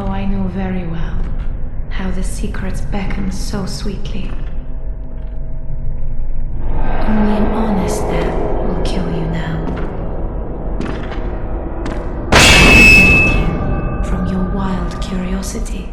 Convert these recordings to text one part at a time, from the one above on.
Oh, I know very well how the secrets beckon so sweetly. Only an honest death will kill you now. Protect you from your wild curiosity.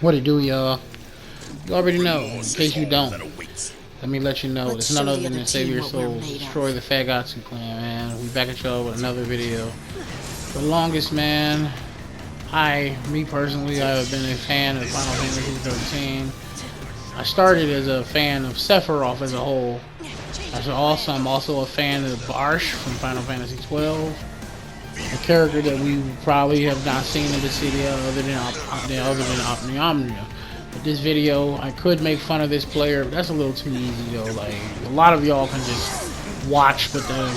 What it do, y'all? You already know. In case you don't, let me let you know. It's none other than Save Your Souls, Destroy the Fagatsu Clan, man. We back at y'all with another video. For the longest, man, me personally, I've been a fan of Final Fantasy 13. I started as a fan of Sephiroth as a whole. I'm also a fan of Barsh from Final Fantasy 12. A character that we probably have not seen in Dissidia other than Omnia. But this video, I could make fun of this player, but that's a little too easy though. Like, a lot of y'all can just watch without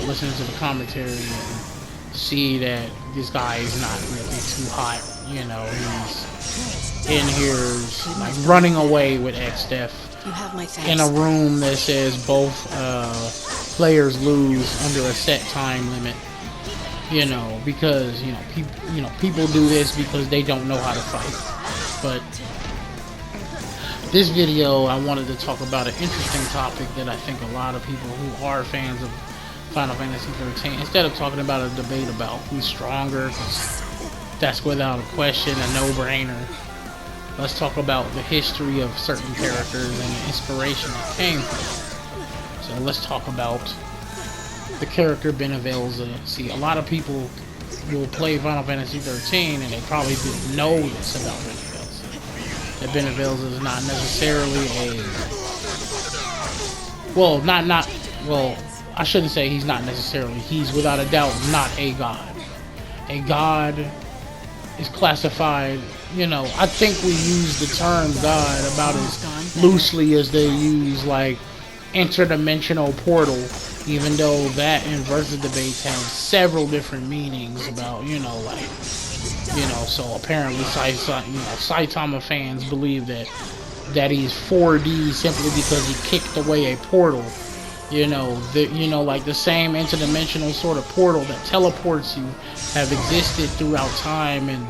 listening to the commentary and see that this guy is not really too hot. You know, he's in here like running away with X-Def in a room that says both players lose under a set time limit. You know, because people do this because they don't know how to fight. But this video, I wanted to talk about an interesting topic that I think a lot of people who are fans of Final Fantasy 13, instead of talking about a debate about who's stronger, because that's without a question a no-brainer. Let's talk about the history of certain characters and the inspiration that came from. So let's talk about the character Benevelza. See, a lot of people will play Final Fantasy 13 and they probably didn't know this about Benevelza. That Benevelza is not necessarily I shouldn't say he's not necessarily. He's without a doubt not a god. A god is classified, I think we use the term god about as loosely as they use like interdimensional portal, even though that and versus debates have several different meanings about, so apparently Saitama fans believe that he's 4D simply because he kicked away a portal. Like the same interdimensional sort of portal that teleports you have existed throughout time and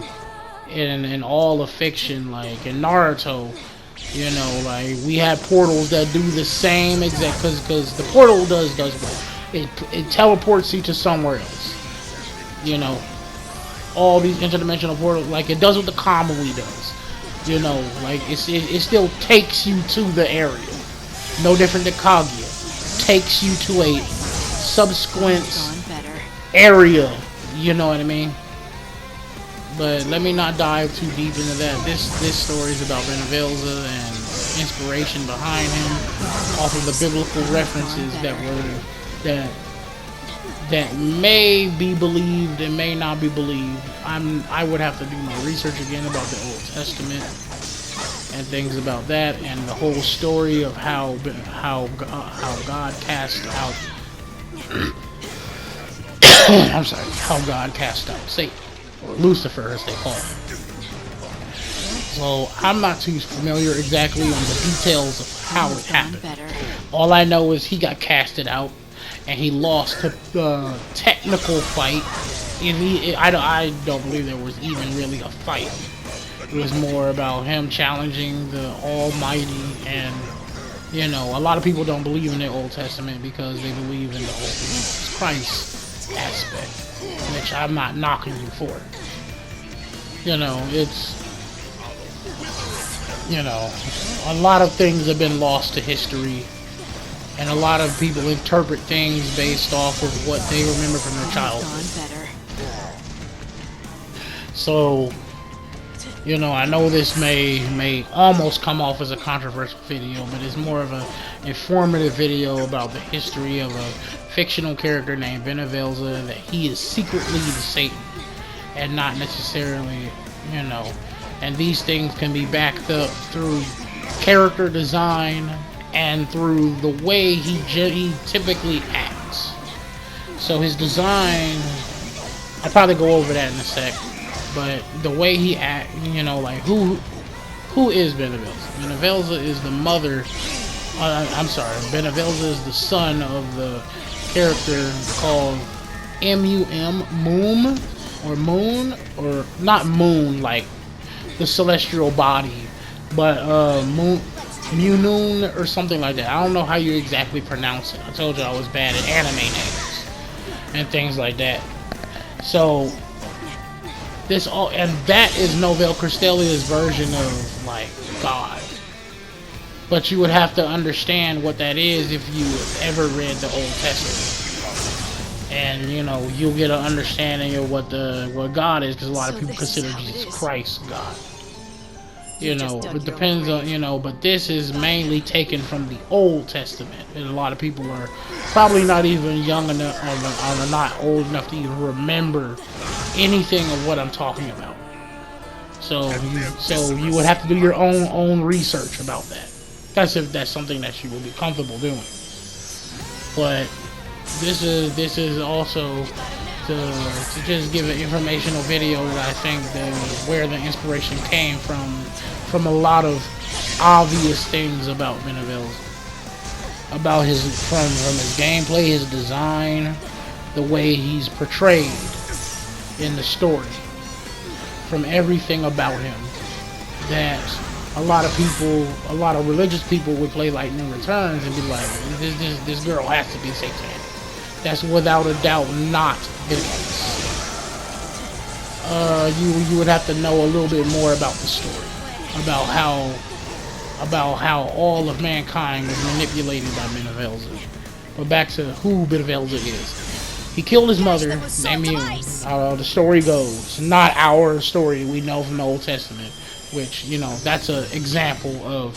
in all of fiction, like in Naruto. Like we had portals that do the same exact, because the portal does what it teleports you to somewhere else. All these interdimensional portals, like it does what the Kamui does. Like it still takes you to the area. No different than Kaguya. Takes you to a subsequent area, you know what I mean? But let me not dive too deep into that. This story is about Benevelza and inspiration behind him off of the biblical references that may be believed and may not be believed. I would have to do my research again about the Old Testament and things about that, and the whole story of how God cast out how God cast out Satan, or Lucifer as they call him. So I'm not too familiar exactly on the details of how it happened. All I know is he got casted out and he lost the technical fight. I don't believe there was even really a fight. It was more about him challenging the Almighty, and a lot of people don't believe in the Old Testament because they believe in the Old Christ aspect, which I'm not knocking you for. It's a lot of things have been lost to history, and a lot of people interpret things based off of what they remember from their childhood. So You know, I know this may almost come off as a controversial video, but it's more of a informative video about the history of a fictional character named Benevelza, that he is secretly the Satan and not necessarily, you know. And these things can be backed up through character design and through the way he typically acts. So his design, I'll probably go over that in a sec. But the way he act, you know, like who is Benevelza? Benevelza is the mother. I'm sorry, Benevelza is the son of the character called Moon, or not Moon like the celestial body, but Munun or something like that. I don't know how you exactly pronounce it. I told you I was bad at anime names and things like that. So. That is Novell Crystalia's version of like God. But you would have to understand what that is if you ever read the Old Testament. And you know, you'll get an understanding of what God is, because a lot of people consider Jesus Christ God. You know, it depends on, you know, but this is mainly taken from the Old Testament. And a lot of people are probably not even young enough or not old enough to even remember anything of what I'm talking about. So you would have to do your own research about that. That's if that's something that you would be comfortable doing. But this is also to just give an informational video that I think where the inspiration came from a lot of obvious things about Benevelza, about his from his gameplay, his design, the way he's portrayed in the story, from everything about him, that a lot of religious people would play Lightning Returns and be like, this girl has to be satanic. That's without a doubt not the case. You would have to know a little bit more about the story, about how all of mankind was manipulated by Benevelza. But back to who Benevelza is. He killed his mother, named the story goes, not our story we know from the Old Testament, which, you know, that's an example of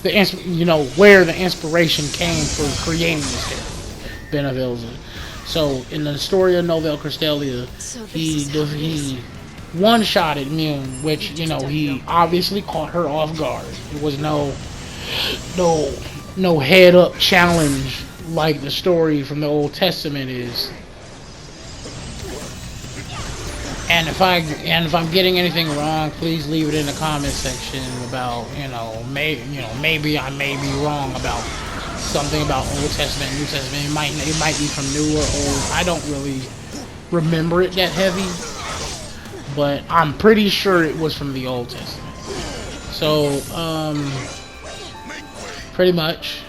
the, you know, where the inspiration came for creating this character. Benevelza. So in the story of Novell Crystalia, he one-shotted Mune, which, you know, he obviously caught her off guard. It was no head-up challenge like the story from the Old Testament is. And if I'm getting anything wrong, please leave it in the comment section about, maybe I may be wrong about something about Old Testament, New Testament. It might be from new or old. I don't really remember it that heavy, but I'm pretty sure it was from the Old Testament. So, pretty much.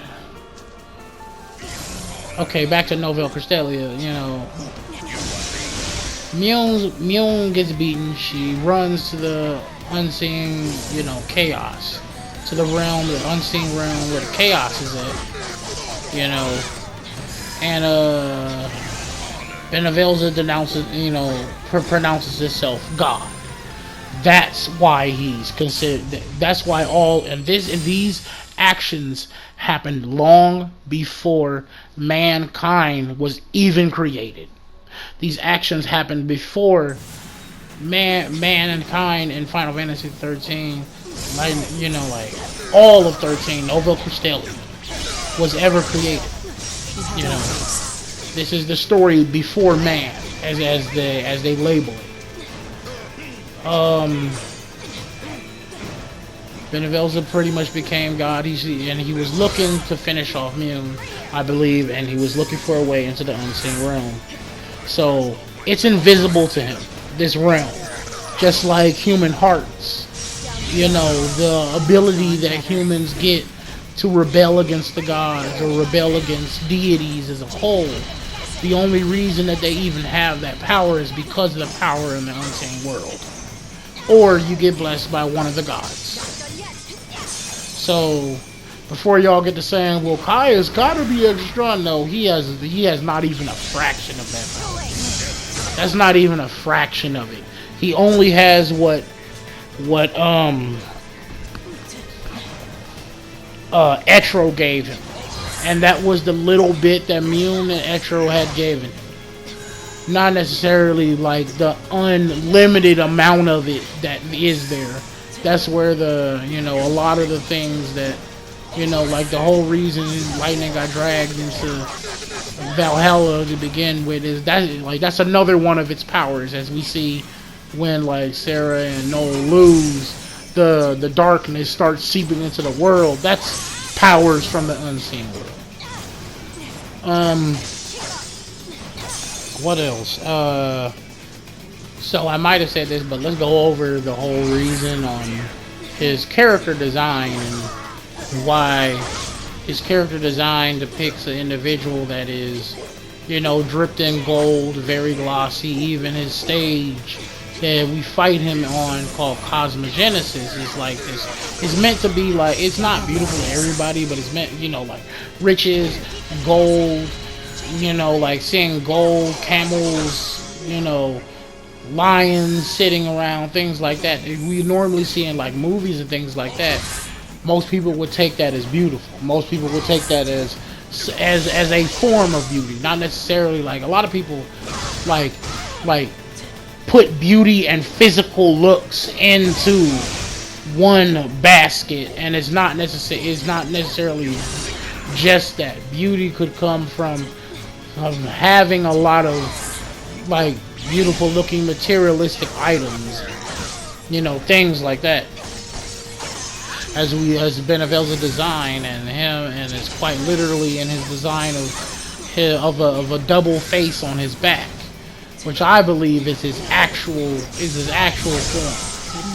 Okay, back to Novell Crystalia. You know, Mune gets beaten. She runs to the unseen, chaos, to the realm, the unseen realm where the chaos is at. And Benevelza pronounces himself God. That's why he's considered. That's why these actions happened long before mankind was even created. These actions happened before mankind in Final Fantasy 13, all of 13, Novell Crystalia, was ever created. This is the story before man, as they label it. Benevelza pretty much became God. He was looking to finish off Mune, I believe, and he was looking for a way into the unseen realm. So it's invisible to him, this realm, just like human hearts. The ability that humans get to rebel against the gods or rebel against deities as a whole. The only reason that they even have that power is because of the power in the unseen world. Or you get blessed by one of the gods. So, before y'all get to saying, well, Kaya's gotta be extra strong. No, he has not even a fraction of that power. That's not even a fraction of it. He only has what what Etro gave him, and that was the little bit that Mune and Etro had given. Not necessarily like the unlimited amount of it that is there. That's where the, you know, a lot of the things that, you know, like the whole reason Lightning got dragged into Valhalla to begin with is that, like, that's another one of its powers, as we see when, like, Sarah and Noel lose, the darkness starts seeping into the world. That's powers from the unseen world. What else? So I might have said this, but let's go over the whole reason on his character design and why his character design depicts an individual that is, you know, dripped in gold, very glossy. Even his stage that we fight him on, called Cosmogenesis, is like this. It's meant to be like, it's not beautiful to everybody, but it's meant, you know, like riches, gold, you know, like seeing gold, camels, you know, lions sitting around, things like that. We normally see in like movies and things like that. Most people would take that as beautiful. Most people would take that as a form of beauty, not necessarily like a lot of people like put beauty and physical looks into one basket, and it's not necessarily just that. Beauty could come from having a lot of like beautiful looking materialistic items, you know, things like that. As Benevel's design, and him, and it's quite literally in his design of a double face on his back, which I believe is his actual form.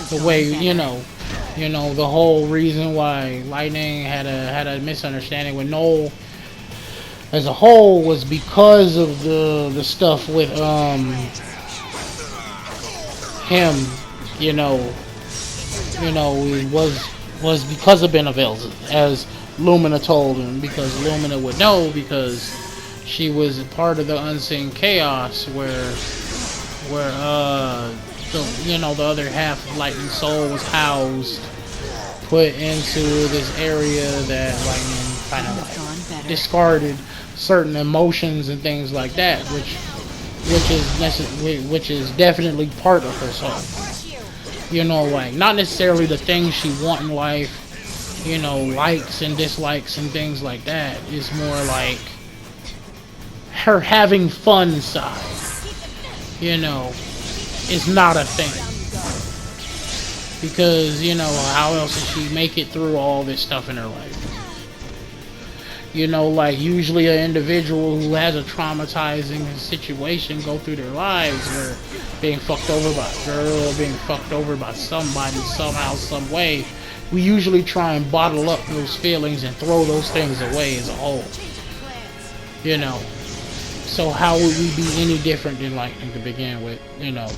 The way, you know, the whole reason why Lightning had a misunderstanding with Noel as a whole was because of the stuff with him, you know, it was because of Benevel's, as Lumina told him, because Lumina would know, because she was a part of the unseen chaos where the other half of Lightning's soul was housed, put into this area that Lightning kind of like discarded certain emotions and things like that, which is definitely part of her soul. You know, like, not necessarily the things she wants in life, you know, likes and dislikes and things like that. It's more like her having fun side, you know, is not a thing. Because, you know, how else does she make it through all this stuff in her life? You know, like, usually an individual who has a traumatizing situation go through their lives where being fucked over by a girl, being fucked over by somebody, somehow, some way, we usually try and bottle up those feelings and throw those things away as a whole. You know, so how would we be any different than Lightning to begin with? You know,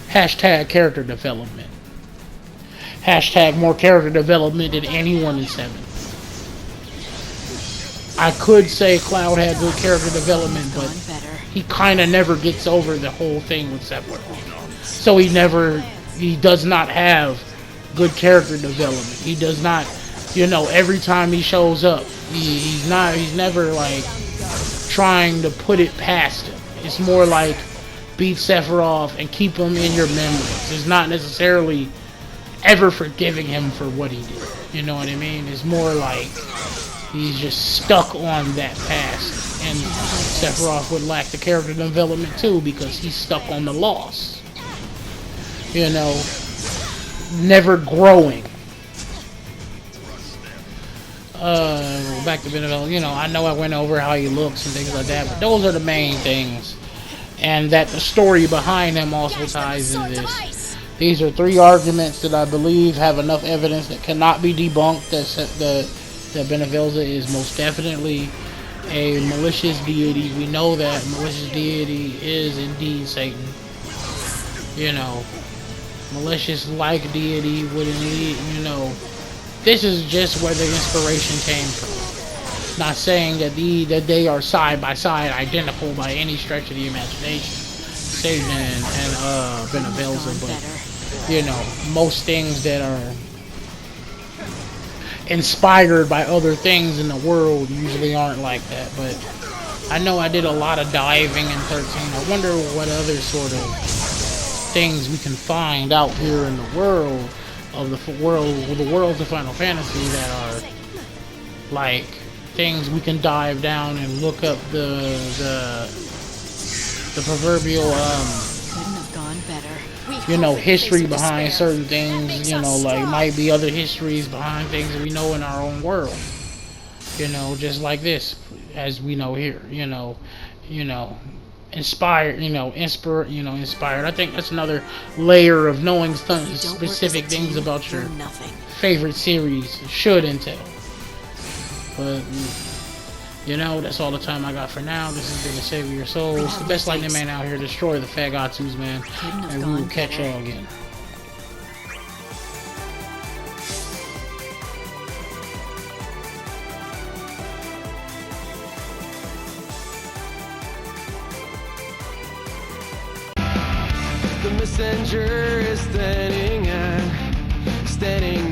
hashtag character development. Hashtag more character development than anyone in 7. I could say Cloud had good character development, but he kind of never gets over the whole thing with Sephiroth. So he does not have good character development. He does not, you know, every time he shows up, he's never like trying to put it past him. It's more like beat Sephiroth and keep him in your memories. It's not necessarily ever forgiving him for what he did. You know what I mean? It's more like he's just stuck on that past. And Sephiroth would lack the character development too, because he's stuck on the loss. You know, never growing. Back to Benevel, you know, I know I went over how he looks and things like that, but those are the main things. And that the story behind him also ties into this. These are 3 arguments that I believe have enough evidence that cannot be debunked that Benevelza is most definitely a malicious deity. We know that malicious deity is indeed Satan. You know, malicious-like deity would indeed, you know, this is just where the inspiration came from. Not saying that they are side by side identical by any stretch of the imagination, Satan and Benevelza, but you know, most things that are inspired by other things in the world usually aren't like that. But I know I did a lot of diving in 13. I wonder what other sort of things we can find out here in the world of the worlds of Final Fantasy that are like things we can dive down and look up the proverbial Couldn't have gone better. you know, history behind certain things, you know, like might be other histories behind things that we know in our own world. You know, just like this, as we know here, you know, inspired, inspired. I think that's another layer of knowing some specific things about your favorite series should entail. But you know, that's all the time I got for now. This has been the Savior of Your Souls, the best lightning man out here. Destroy the Fagatus, man, and we will catch y'all again. The messenger is standing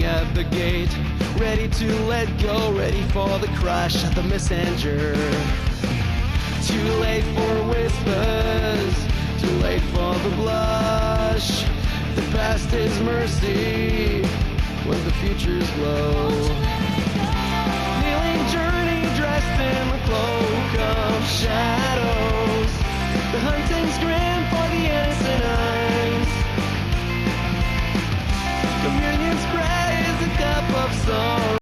at the gate, ready to let go, ready for the crush of the messenger. Too late for whispers, too late for the blush. The past is mercy when the future's low.